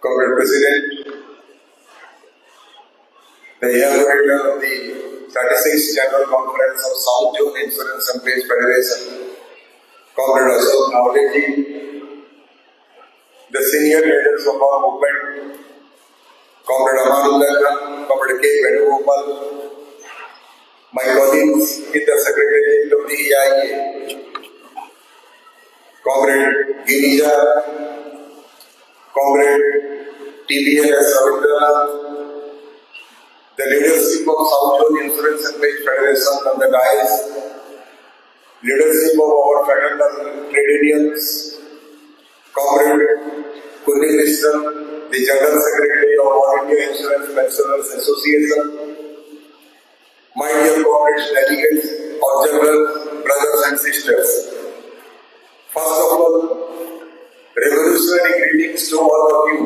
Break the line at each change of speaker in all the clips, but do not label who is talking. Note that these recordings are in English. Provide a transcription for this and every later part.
Comrade President, the inauguration of the 36th General Conference of South Zone Insurance Employees Federation, Comrade Ashok Navleji, the senior leaders of our movement, Comrade Amanullah, Comrade K. Venugopal, my colleagues in the Secretariat of the AIEA, Comrade Girija, Comrade TBS Ravindranath, the leadership of South Zone Insurance Employees Federation on the dais, leadership of our fraternal trade unions, Comrade Kunni Krishnan, the General Secretary of All India Insurance Pensioners Association, my dear comrades, delegates, observers, brothers and sisters. First of all, revolutionary greetings to all of you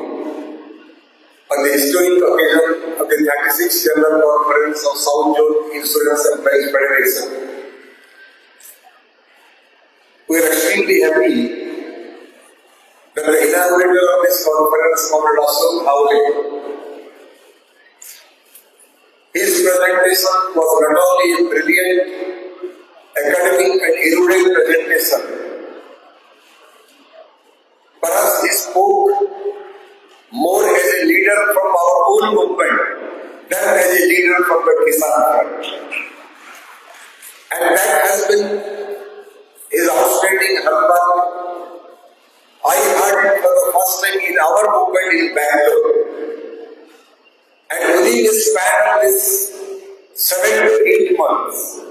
on the historic occasion of the 36th General Conference of South Zone Insurance Employees Federation. We are extremely happy that the inaugurator of this conference, Comrade Ashok Navleji, his presentation was not only a brilliant academic and erudite presentation, but as he spoke more as a leader from our own movement than as a leader from the Kisan front. And that has been his outstanding hallmark. I heard it for the first time in our movement in Bangalore. And within a span of this 7 to 8 months,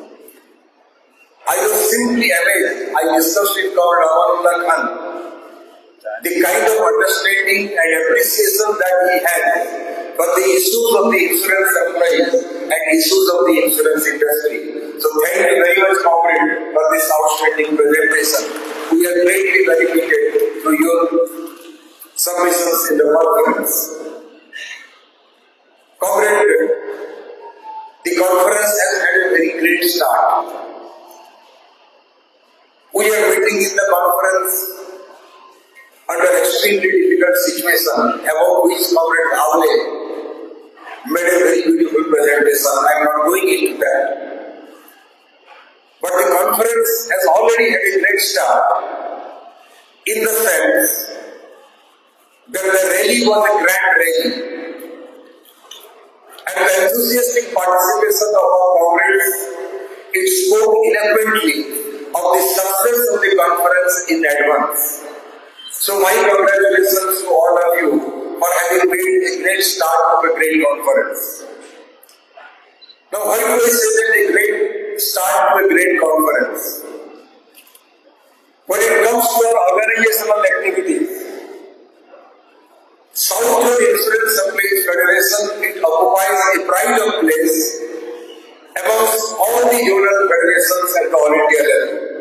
I was simply amazed. I discussed with Comrade Amanullah Khan the kind of understanding and appreciation that he had for the issues of the insurance employees and issues of the insurance industry. So thank you very much, Comrade, for this outstanding presentation. We are greatly benefited through your submissions in the conference. Comrade, the conference has had a very great start. We are meeting in the conference under extremely difficult situation, about which Comrade Navleji made a very beautiful presentation. I am not going into that. But the conference has already had a great start in the sense that the rally was a grand rally. And the enthusiastic participation of our comrades, it spoke eloquently of the success of the conference in advance. So my congratulations to all of you for having made a great start of a great conference. Now why do I say that a great start of a great conference? When it comes to our organizational activities, South Zone Insurance Employees Federation, it occupies a pride of place amongst all the zonal federations at the All India level.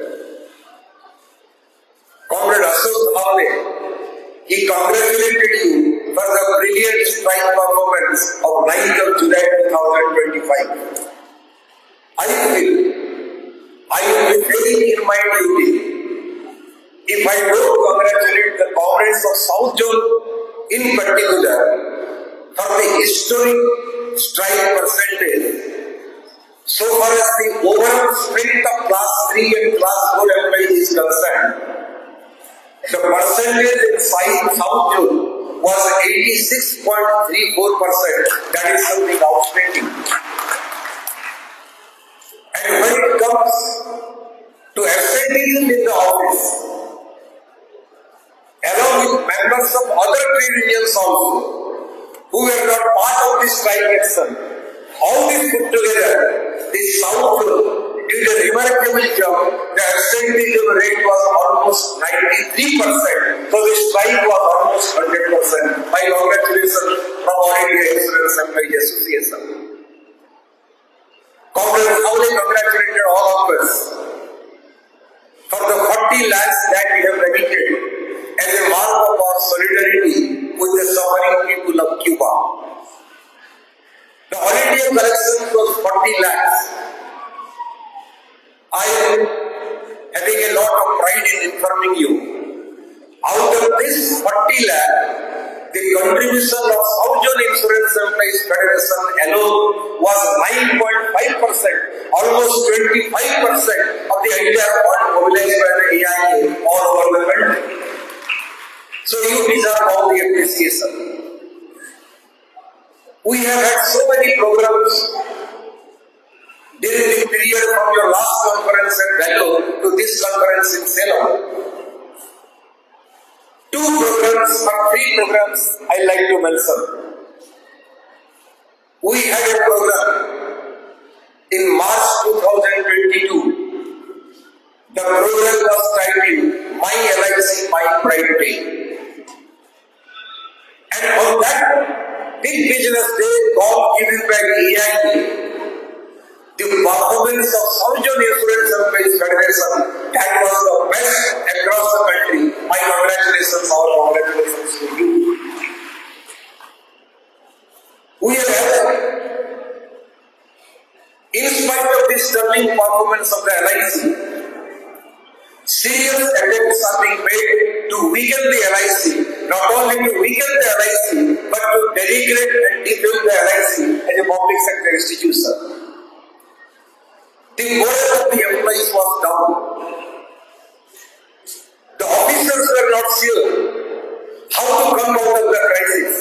Comrade Ashok Navleji, he congratulated you for the brilliant strike performance of 9th of July 2025. I feel I will be failing in my duty if I don't congratulate the comrades of South Zone in particular for the historic strike percentage. So far as the overall strength of Class 3 and Class 4 employees is concerned, the percentage in South Zone was 86.34%. That is something outstanding. And when it comes to absenteeism in the office, along with members of other trade unions also, who were not part of this strike action, all this put together, the South Zone did a remarkable job. The absenteeism rate was almost 93%. So the strike was almost 100%. My congratulations from All India Insurance Employees Association. Comrade Navleji congratulated all of us for the 40 lakhs that we have dedicated as a mark of our solidarity with the suffering people of Cuba. The All India collection was 40 lakhs. I am having a lot of pride in informing you. Out of this 40 lakh, the contribution of South Zone Insurance Employees Federation alone was 9.5%, almost 25% of the entire fund mobilized by the AIA all over the country. So you deserve all the appreciation. We have had so many programs during the period from your last conference at Bangalore to this conference in Salem. Two programs or three programs I like to mention. We had a program in March 2022. The program was titled My LIC, My Pride Day. And on that big business day called given by EIT, the performance of South Zone Insurance Employees Federation, that was the best across the country. My congratulations, our congratulations to you. We have had, in spite of this sterling performance of the LIC, serious attempts are being made to weaken the LIC, not only to weaken the LIC, but to denigrate and debuild the LIC as a public sector institution. The morale of the employees was down. The officers were not sure how to come out of the crisis.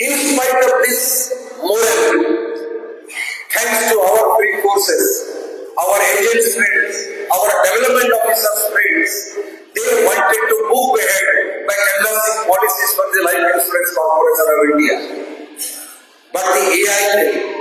In spite of this morale, thanks to our free forces, our agents' friends, our development officers' friends, they wanted to move ahead by canvassing policies for the Life Insurance Corporation of India. But the AIA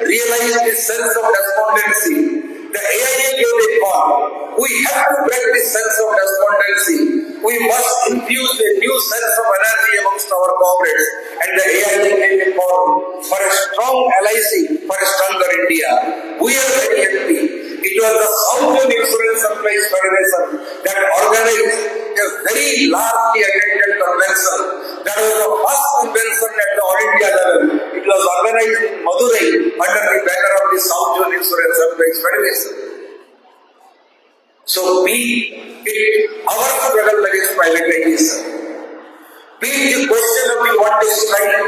realized this sense of despondency. The AIA gave a call. We have to break this sense of despondency. We must infuse a new sense of energy amongst our comrades. And the AIA gave a call for a strong LIC, for a stronger India. We are very happy. It was the South Zone Insurance Employees Federation that organized a very largely attended convention. That was the first convention at the All India level. It was organized in Madurai under the banner of the South Zone Insurance Employees Federation. So be it our struggle against privatization, be it the question of the one-day strike,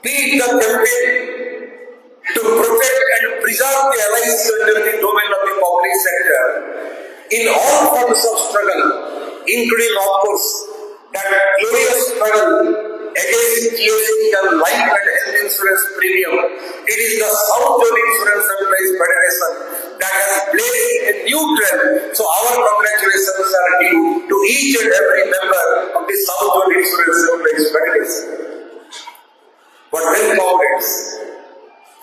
be it the campaign to protect and preserve the LIC under the domain of the public sector, in all forms of struggle, including of course that glorious struggle against GST and life and health insurance premium. It is the South Zone Insurance Employees Federation that has blazed a new trend. So our congratulations are due to each and every member of the South Zone Insurance Employees Federation. But then comrades,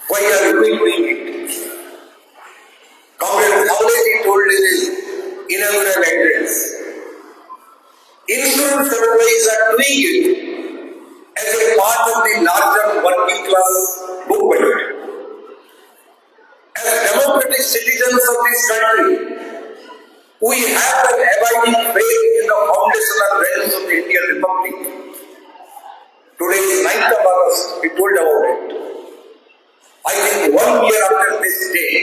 why are we doing it? Comrade already told in his inaugural address, insurance employees are doing it as a part of the larger working class movement. As democratic citizens of this country, we have an abiding faith in the foundational values of the Indian Republic. Today is 9th of August, we told about it. I think 1 year after this day,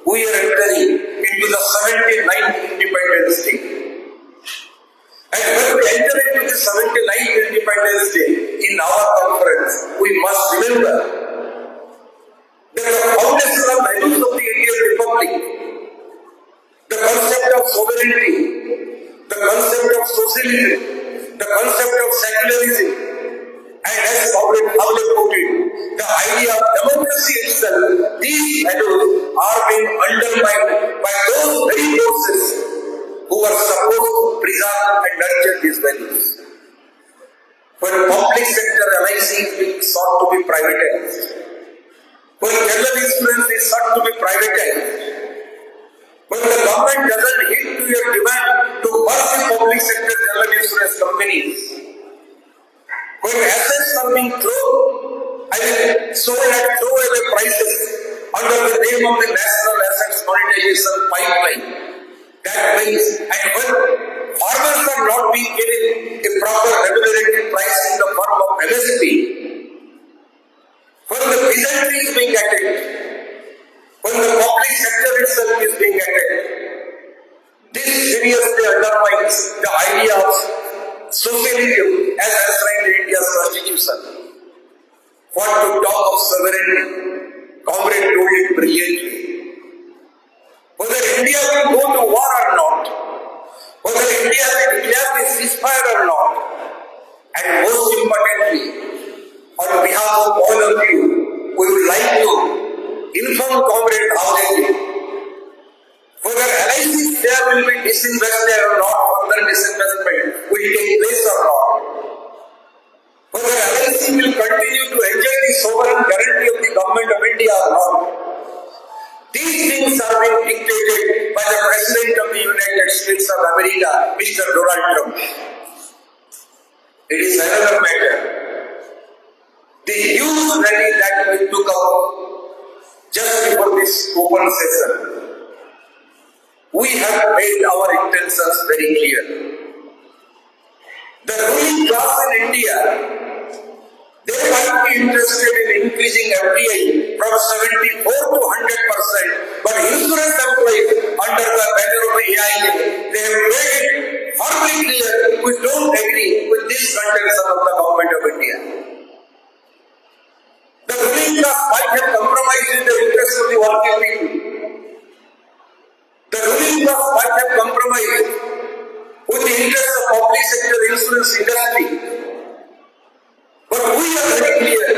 we are entering into the 79th Independence Day. And when we enter into the 79th Independence Day in our conference, we must remember that the foundational values of the Indian Republic, the concept of sovereignty, the concept of socialism, the concept of secularism, and as Comrade Pavle put it, the idea of democracy itself, these values are being undermined by those very forces who are supposed to preserve and nurture these values. When public sector LIC is being sought to be privatized, when general insurance is sought to be privatized, when the government doesn't hit to your demand to merge the public sector general insurance companies, when assets are being sold at throwaway prices under the name of the National Assets Monetization Pipeline, that means, and when farmers are not being given a proper remunerated price in the form of MSP, when the peasantry is being attacked, when the public sector itself is being attacked, this seriously undermines the idea of socialism as enshrined in India's constitution. What to talk of sovereignty? Comrade told it brilliantly. Whether India will go to war or not, whether India will declare the ceasefire or not, and most importantly, on behalf of all of you, we would like to inform Comrade Bhavdeji whether LIC share will be disinvested or not, further disinvestment will take place or not, whether LIC will continue to enjoy the sovereign guarantee of the government of India or not. These things are being dictated by the President of the United States of America, Mr. Donald Trump. It is another matter. The huge rally that we took up just before this open session, we have made our intentions very clear. The ruling class in India, they might be interested in increasing FDI from 74 to 100%, but insurance employees under the banner of AIA, they have made it firmly clear we don't agree with this contention of the government of India. The ruling class might have compromised in the interest of the working people. The ruling class might have compromised with the interest of public sector insurance industry. But we are very clear,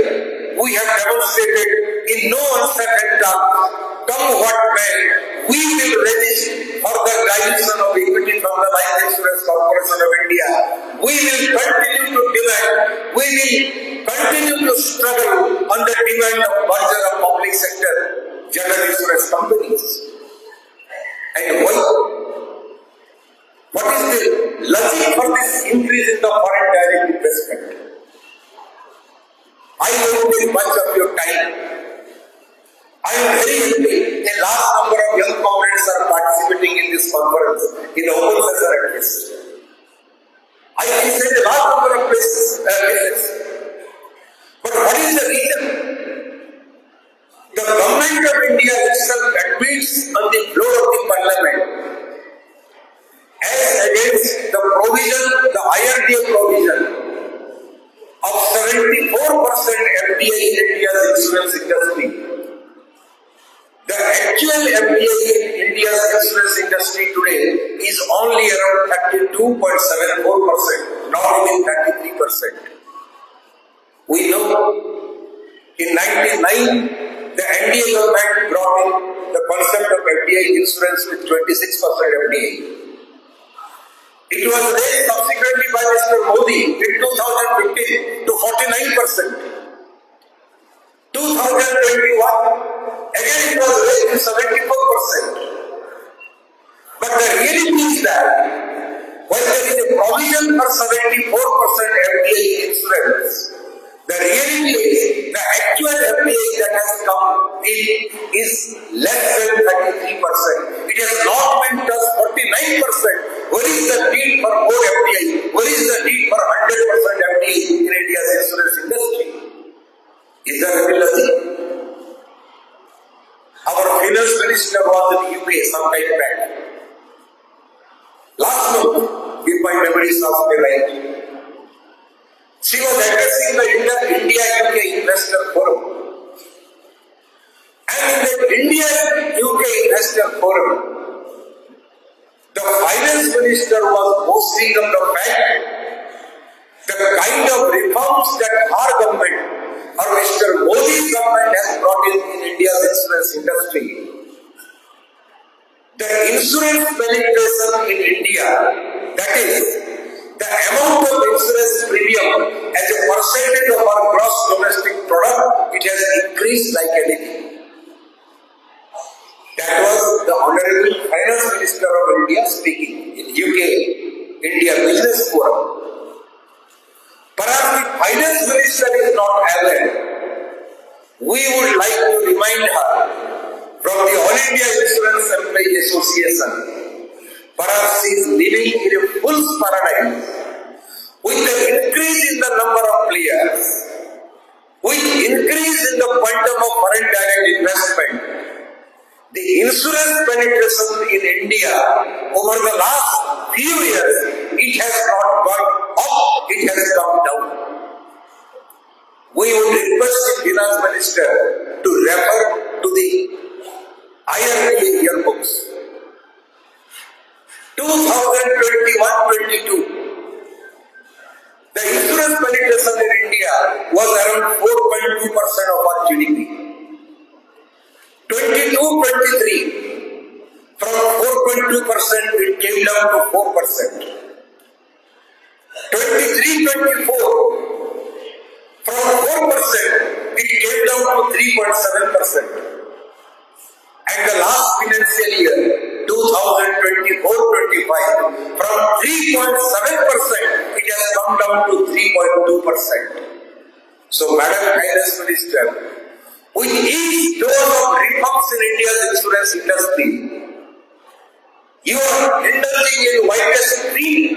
we have demonstrated in no uncertain terms, come what may, we will resist further dilution of equity from the Life Insurance Corporation of India. We will continue to demand, we will continue to struggle on the demand of merger of public sector general insurance companies. And what is the logic for this increase in the foreign direct investment? I won't take much of your time. I am very happy a large number of young comrades are participating in this conference in open session at least. I can say a large number of places. But what is the reason? The government of India itself admits on the floor of the parliament as against the provision, the IRDA provision of 74% FDI in India's insurance industry. The actual FDI in India's insurance industry today is only around 32.74%, not even 33%. We know in 1999, the NDA government brought in the concept of FDI insurance with 26% FDI. It was raised subsequently by Mr. Modi in 2015 to 49%. 2021, again it was raised to 74%. But the reality is that when there is a provision for 74% FDI insurance, the reality is the actual FDI that has come in is less than 33%. It has not been just 49%. Where is the need for more FDI? Where is the need for 100% FDI in India's insurance industry? Is that a logic? Our finance minister was in the UK some time back. Last month, if my memory serves me right, she was addressing the India-UK Investor Forum. And in the India-UK Investor Forum, the finance minister was boasting of the fact the kind of reforms that our government or Mr. Modi's government has brought in India's insurance industry. The insurance penetration in India, that is, the amount of insurance premium as a percentage of our gross domestic product, it has increased like anything. That was the Honorable Finance Minister of India speaking in UK India Business Forum. Perhaps the Finance Minister is not aware. We would like to remind her from the All India Insurance Employee Association. Perhaps she is living in a false paradigm. With the increase in the number of players, with increase in the quantum of foreign direct investment, the insurance penetration in India over the last few years, it has not gone up Finance Minister to refer to the IRDA yearbooks. 2021-22, the insurance penetration in India was around 4.2% of our GDP. 22-23, from 4.2% it came down to 4%. 23-24, from 4% it came down to 3.7%. And the last financial year, 2024-25, from 3.7% it has come down to 3.2%. So, Madam Finance Minister, with each dose of reforms in India's insurance industry, you are indulging in widest greed.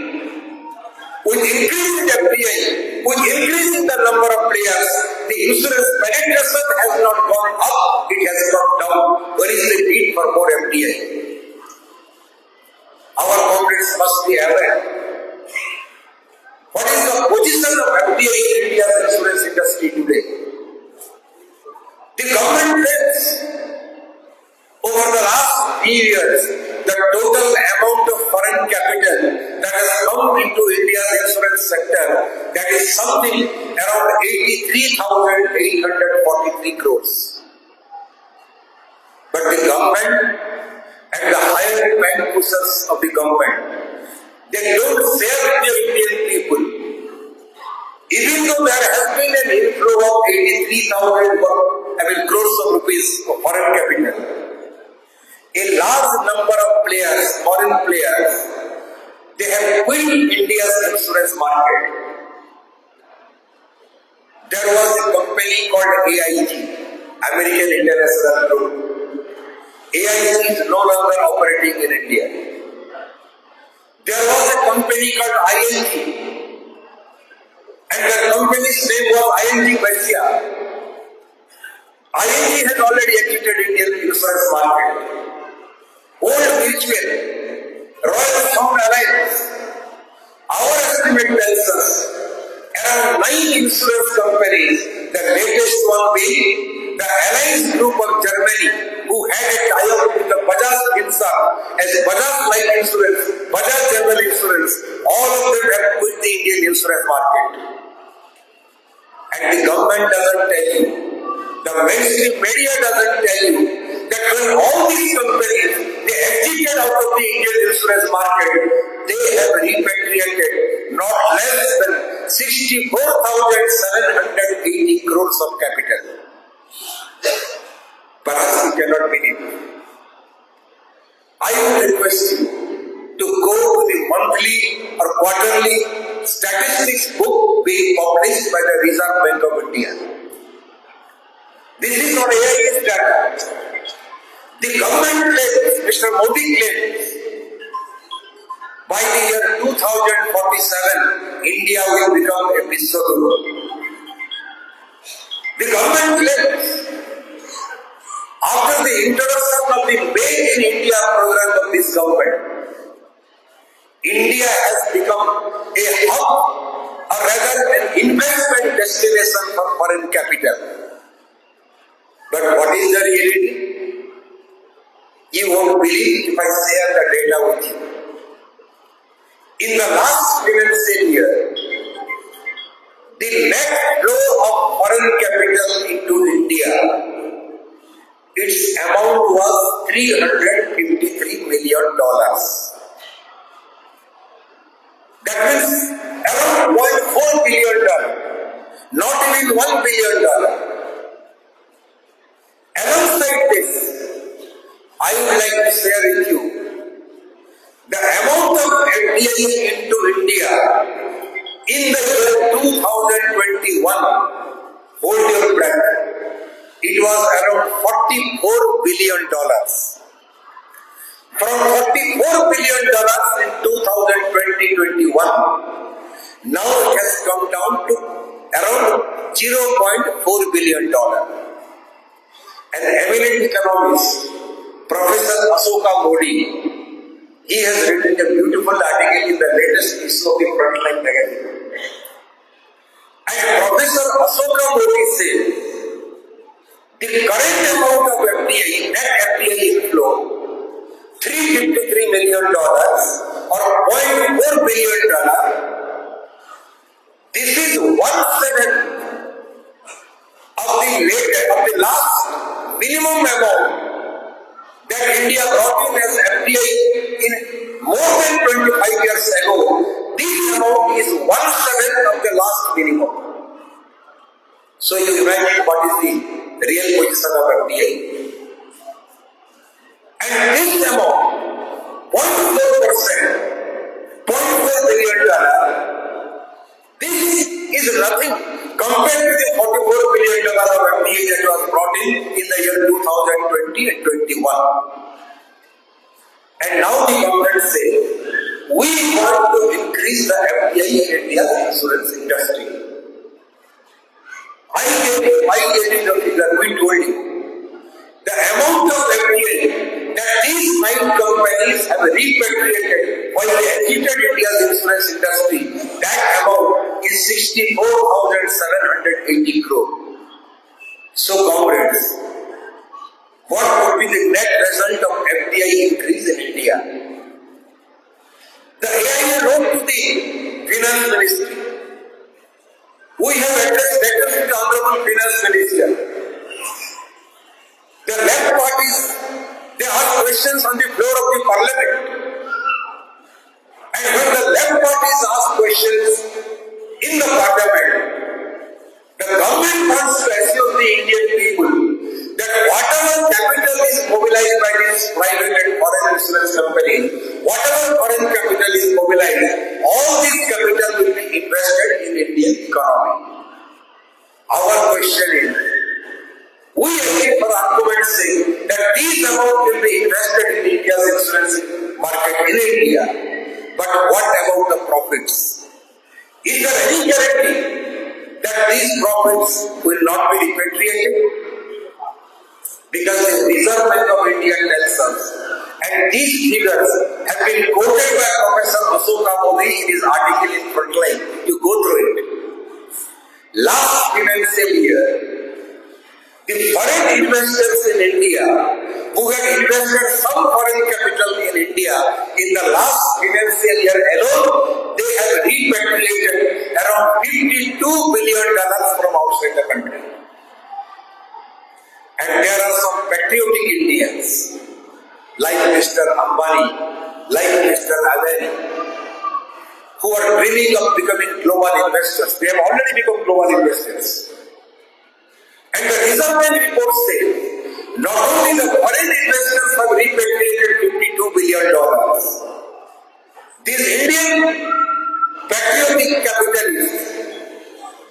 With increasing FDI, with increasing the number of players, the insurance penetration has not gone up, it has gone down. Where is the need for more FDI? Our comrades must be aware. What is the position of FDI in India's insurance industry today? The government claims over the last few years, the total amount of foreign capital that has come into India's insurance sector, that is something around 83,843 crores. But the government and the higher bank pushers of the government, they don't share with the Indian people. Even though there has been an inflow of 83,000 crores of rupees of foreign capital, a large number of players, foreign players, they have quit India's insurance market. There was a company called AIG, American International Group. AIG is no longer operating in India. There was a company called ING, and the company's name was ING Asia. ING has already exited Indian insurance market. Old Mutual, Royal Sound Alliance, our estimate tells us around 9 insurance companies, the latest one being the Alliance Group of Germany, who had a tie-up with the Bajaj Finserv as Bajaj Life Insurance, Bajaj General Insurance, all of them have quit the Indian insurance market. And the government doesn't tell you, the mainstream media doesn't tell you, that when all these companies, they exited out of the Indian insurance market, they have repatriated not less than 64,780 crores of capital. Perhaps you cannot believe. I would request you to go to the monthly or quarterly statistics book being published by the Reserve Bank of India. This is not AIA's data. The government claims, Mr. Modi claims, by the year 2047, India will become a Vishwaguru. The government claims, after the introduction of the Made in India program of this government, India has become a hub, or rather an investment destination for foreign capital. But what is the reality? You won't believe if I share the data with you. In the last financial year, the net flow of foreign capital into India, its amount was $353 million. That means around $0.4 billion, not even $1 billion. Alongside this, I would like to share with you the amount of FDI into India in the year 2021. Hold your breath. It was around $44 billion. From $44 billion in 2020-21, now it has come down to around $0.4 billion. An eminent economist, Professor Ashoka Modi, he has written a beautiful article in the latest issue of the Frontline magazine. And Professor Ashoka Modi says The current amount of FDI, net FDI inflow, $353 million or $0.4 billion. This is 1/7 of the last minimum amount that India brought in as FDI in more than 25 years ago. This amount is 1/7 of the last minimum. So you imagine what is the real position of FDI. And this amount, 0.4%, $0.4 billion, this is nothing compared to the $44 billion of FDI that was brought in the year 2020 and 21. And now the government says, we want to increase the FDI in India's insurance industry. I gave the figure, we told you. The amount of FDI that these 9 companies have repatriated while they exited India's insurance industry, that amount is 64,780 crore. So, comrades, what would be the net result of FDI increase in India? The AIA wrote to the Finance Ministry. We have addressed letters to the Honorable Finance Minister. The left parties, they ask questions on the floor of the parliament. And when the left parties ask questions in the parliament, the government wants to assure the Indian people that whatever capital is mobilized by these private and foreign insurance companies, whatever foreign capital is mobilized, all this capital will be invested in Indian economy. Our question is, we agree for argument saying that these amounts will be invested in India's insurance market in India. But what about the profits? Is there any guarantee that these profits will not be repatriated? Because the Reserve Bank of India tells us, and these figures have been quoted by Professor Ashoka Modi in his article in Frontline. You go through it. Last financial year, the foreign investors in India who had invested some foreign capital in India in the last financial year alone, they have repatriated around $52 billion from outside the country. And there are some patriotic Indians like Mr. Ambani, like Mr. Adani, who are dreaming of becoming global investors. They have already become global investors. And the Reserve Bank report says, not only the foreign investors have repatriated $52 billion, these Indian patriotic capitalists,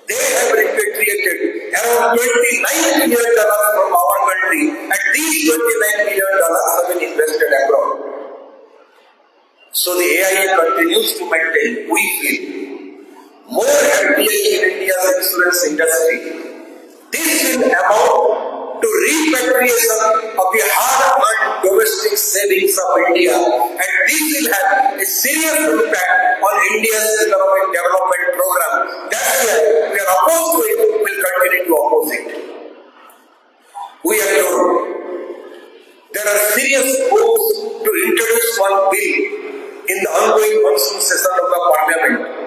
they have repatriated around $29 billion from our country, and these $29 billion have been invested abroad. So the AIA continues to maintain, we feel, more FDI in India's insurance industry. This will amount to repatriation of the hard-earned domestic savings of India, and this will have a serious impact on India's economic development program. That's why we are opposed to it, will continue to oppose it. We are told there are serious hopes to introduce one bill in the ongoing monsoon session of the parliament.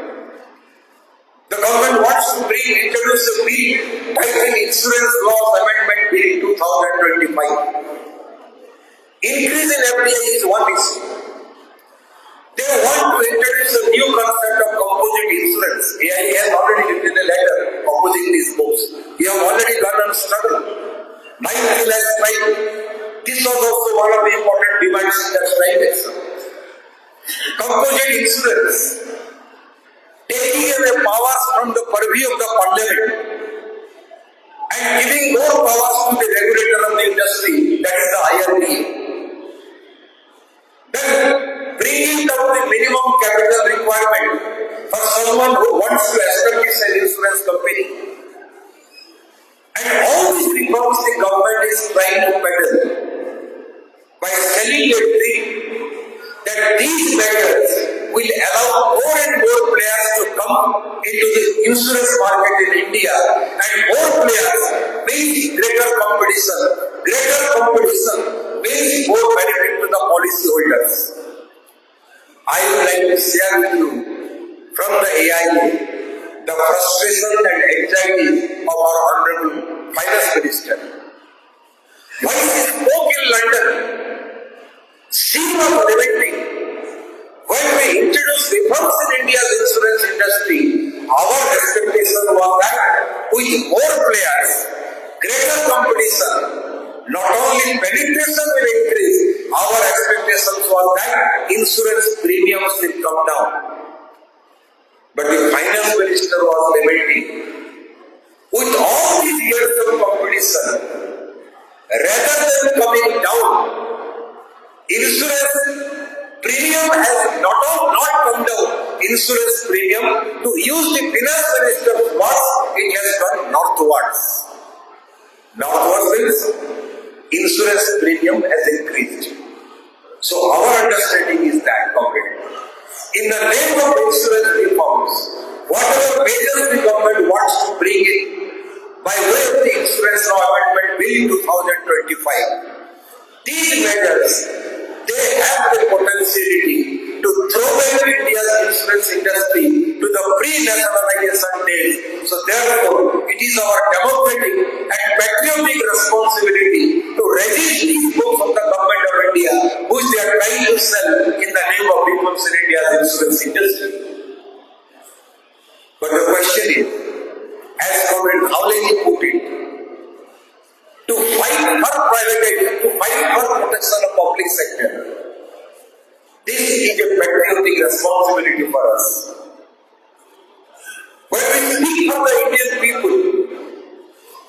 The government wants to introduce a bill titled Insurance Laws Amendment Bill 2025. Increase in FDI is one issue. They want to introduce a new concept of composite insurance. AIA has already written a letter opposing these books. We have already done a struggle. 9 last strike. This was also one of the important demands in that strike action. Composite insurance, taking away powers from the purview of the parliament and giving more powers to the regulator of the industry, that is the IRDA. Then bringing down the minimum capital requirement for someone who wants to establish an insurance company. And all these reforms the government is trying to peddle by selling a dream that these measures will allow more and more players to come into the insurance market in India, and more players means greater competition. Greater competition means more benefit to the policyholders. I would like to share with you from the AIA the frustration and anxiety of our Honorable Finance Minister. When he spoke in London, she was lamenting, when we introduced reforms in India's insurance industry, our expectation was that with more players, greater competition, not only penetration will increase, our expectations was that insurance premiums will come down. But the Finance Minister was lamenting, with all these years of competition, rather than coming down, insurance premium has not come down. Insurance premium, to use the Finance Minister's words, it has gone northwards. Northwards means insurance premium has increased. So our understanding is that, comrade, in the name of insurance reforms, whatever measures the government wants to bring in by way of the Insurance Law Amendment Bill 2025, these measures, they have the potentiality to throw back India's insurance industry to the pre-nationalization days. So therefore, it is our democratic and patriotic responsibility to resist these books of the government of India, which they are trying to sell in the name of reforms in India's insurance industry. But the question is, as Comrade Howley put it, to fight for privatization, to fight for protection of public sector, this is a patriotic responsibility for us. When we speak for the Indian people,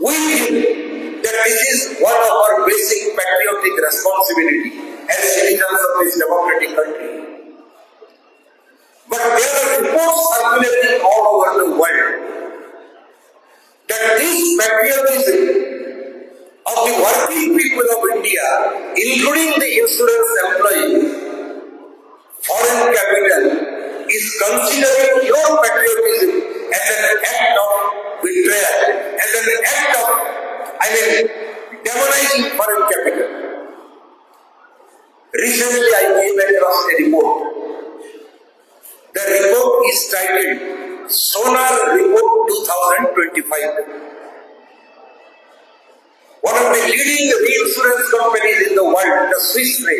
we think that this is one of our basic patriotic responsibility as citizens of this democratic country. But there are reports circulating all over the world that this patriotism of the working people of India, including the insurance employees, foreign capital, is considering your patriotism as an act of betrayal, as an act of, demonizing foreign capital. Recently I came across a report. The report is titled Sonar Report 2025. One of the leading reinsurance companies in the world, the Swiss Re,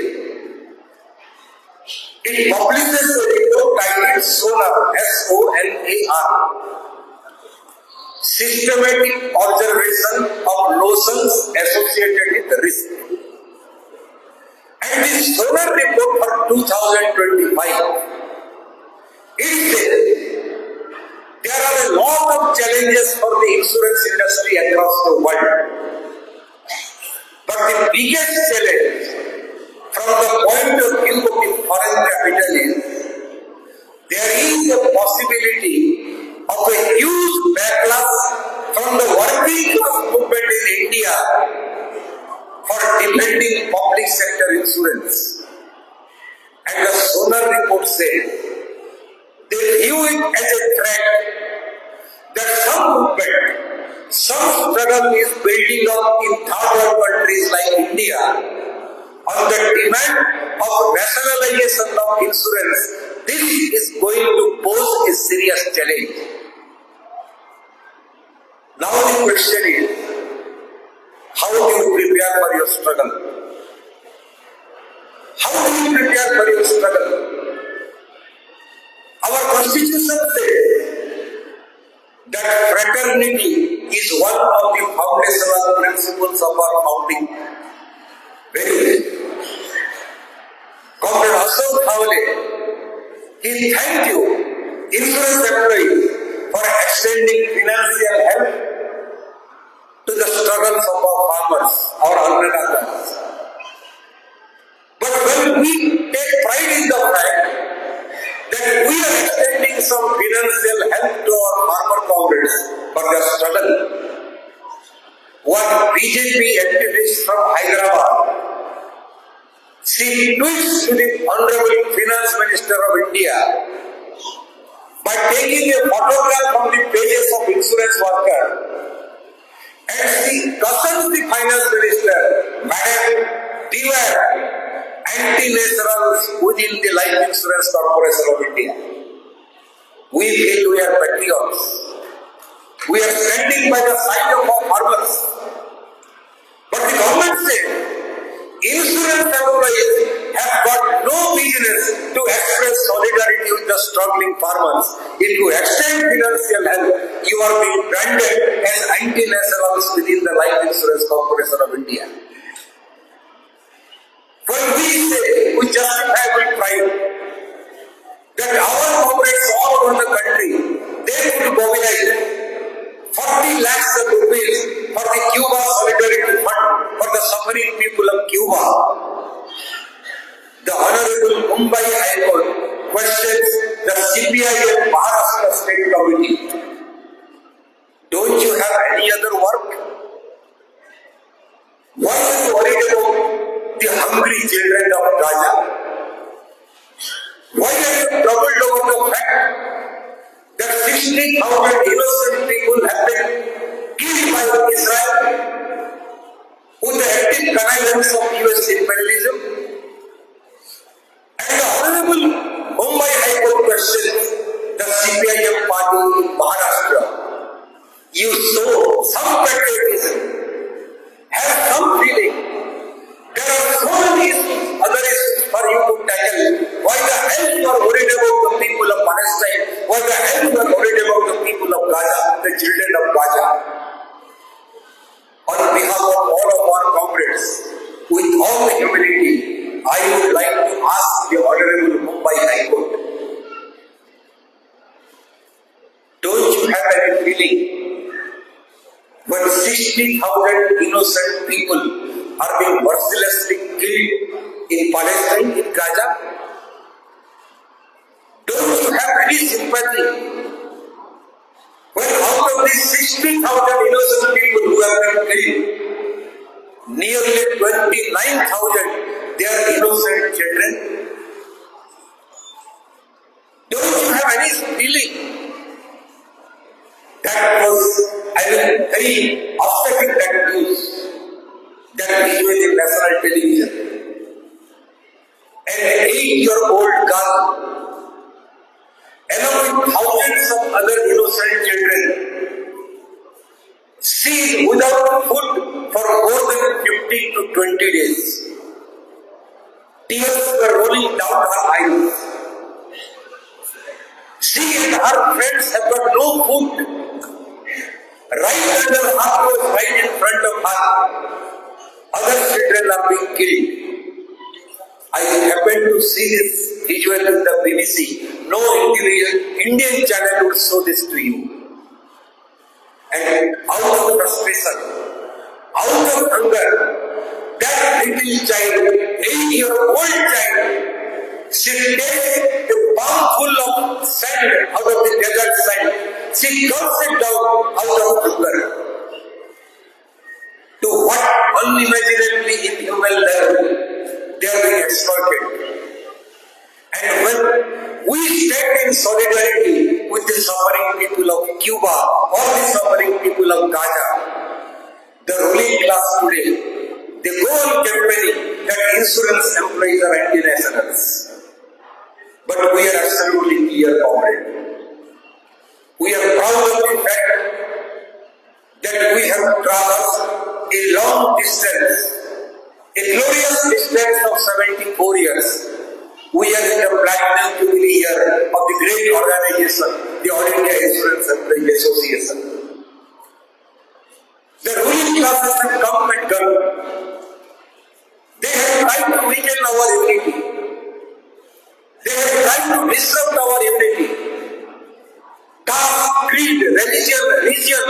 it publishes a report titled Sonar, S-O-N-A-R, Systematic Observation of Losses Associated with Risk. And this Sonar report for 2025, it says there are a lot of challenges for the insurance industry across the world. But the biggest challenge from the point of view of the foreign capital is there is a possibility of a huge backlash from the working class movement in India for defending public sector insurance. And the Sonar report says they view it as a threat that some movement, some struggle is building up in third world countries like India on the demand of nationalization of insurance. This is going to pose a serious challenge. Now the question is, how do you prepare for your struggle? How do you prepare for your struggle? Our constitution says that fraternity is one of the foundational principles of our founding. Very well. Comrade Ashok Howley, he thanked you, insurance employees, for extending financial help to the struggles of our farmers, our annadatas. But when we take pride in the fact that we are extending some financial help to our farmer comrades for their struggle, one BJP activist from Hyderabad She tweets to the Honorable Finance Minister of India by taking a photograph from the pages of insurance worker, and she cautions the Finance Minister, Madam, beware anti-naturals within the Life Insurance Corporation of India. We feel we are patriots. We are standing by the side of our farmers. But the government said, insurance employees have got no business to express solidarity with the struggling farmers. If you extend financial help, you are being branded as anti-nationals within the Life Insurance Corporation of India. When we say, we justify with pride that our comrades all over the country, they would mobilize 40 lakhs of rupees for the Cuba Solidarity Fund for the suffering people of Cuba. The Honorable Mumbai High Court questions the CBI and Maharashtra State Committee. Don't you have any other work? Why are you worried about the hungry children of Gaza? Why are you troubled over the fact that 60,000 innocent people have been killed by Israel with the active connivance of US imperialism? And the Honorable Mumbai High Court questions the CPIM party in Maharashtra. You show some patriotism, have some feeling. There are so many issues, other issues for you to tackle. Why the hell you are worried about the people of Palestine? Why the hell you are worried about the people of Gaza, the children of Gaza? On behalf of all of our comrades, with all the humility, I would like to ask the Honorable Mumbai High Court, don't you have any feeling when 60,000 innocent people are being mercilessly killed in Palestine, in Gaza? Don't you have any sympathy when out of these 60,000 innocent people who have been killed, nearly 29,000 they are innocent children? Don't you have any feeling? That was, very upsetting, that news, that visual in national television. An 8-year-old girl, along with thousands of other innocent children, she without food for more than 15 to 20 days. Tears were rolling down her eyes. She and her friends have got no food. Right under her was right in front of her. Other children are being killed. I happened to see this visual in the BBC. No Indian channel would show this to you. And out of frustration, out of hunger, that little child, 8-year-old child, she takes a palm full of sand out of the desert sand. She dumps it down out of hunger. To what unimaginably inhuman level they are being exploited. And when we stand in solidarity with the suffering people of Cuba or the suffering people of Gaza, the ruling class today, they go on campaigning that insurance employees are anti-nationals. But we are absolutely clear, comrade. We are proud of the fact that we have traversed a long distance, a glorious distance of 74 years. We are in the platinum jubilee year of the great organization, the All India Insurance Employees Association. The ruling classes have come and gone. They have tried to weaken our unity. They have tried to disrupt our unity. Caste, creed, religion,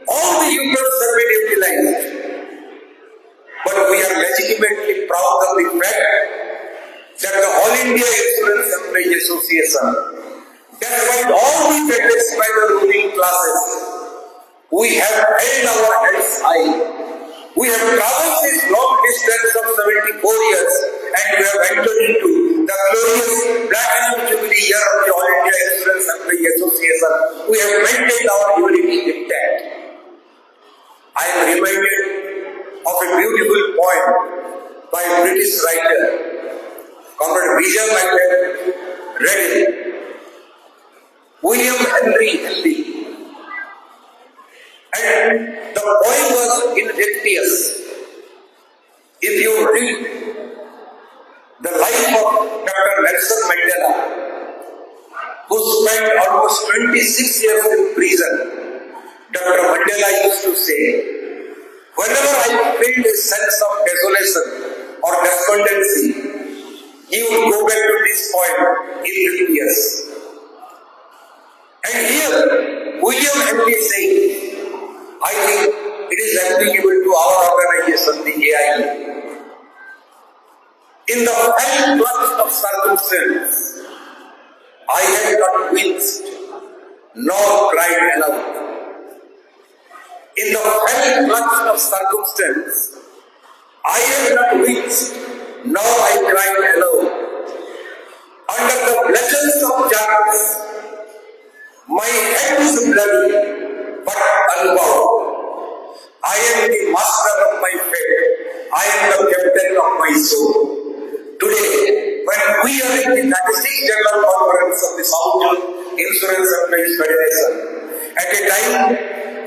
all the unions have been utilized. But we are legitimately proud of the fact that the All India Insurance Employees Association, despite all the attacks by the ruling classes, we have held our heads high. We have traversed this long distance of 74 years and we have entered into the glorious Platinum Jubilee year of the All India Insurance Employee Association. We have maintained our unity intact. I am reminded of a beautiful poem by a British writer, Comrade Vijay might have read it. William Henry Henley. And the poem was in Dictius. If you read the life of Dr. Nelson Mandela, who spent almost 26 years in prison, Dr. Mandela used to say, whenever I felt a sense of desolation or despondency, he would go back to this poem in Dictius. And here, William Henley says, I think it is applicable to our organization, the AIEA. In the fell clutch of circumstance, I have not winced, nor cried aloud. In the fell clutch of circumstance, I have not winced, nor I cried aloud. Under the blessings of giants, my head is bloody, but unbowed. I am the master of my fate. I am the captain of my soul. Today, when we are in the 36th General Conference of the South Insurance Employees Federation, at a time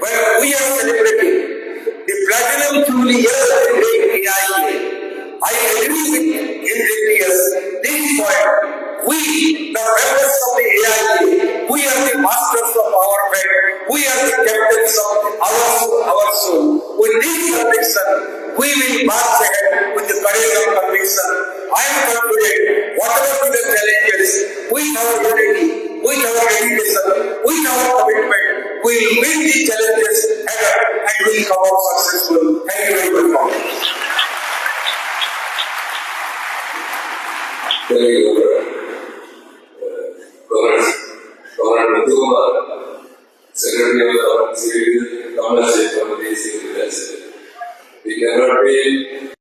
when we are celebrating the Platinum Jubilee year of the great AIEA, I believe in this point. We, the members of the AIEA, we are the masters of our fate. We are the captains of our soul. With this conviction, we will march ahead with the courage of conviction. I am confident, whatever be the challenges, with our unity, with our dedication, with our commitment, we will win these challenges ahead and we will come out successful. Thank you very much.
Very good. Secretary of Civil Commerce, we cannot be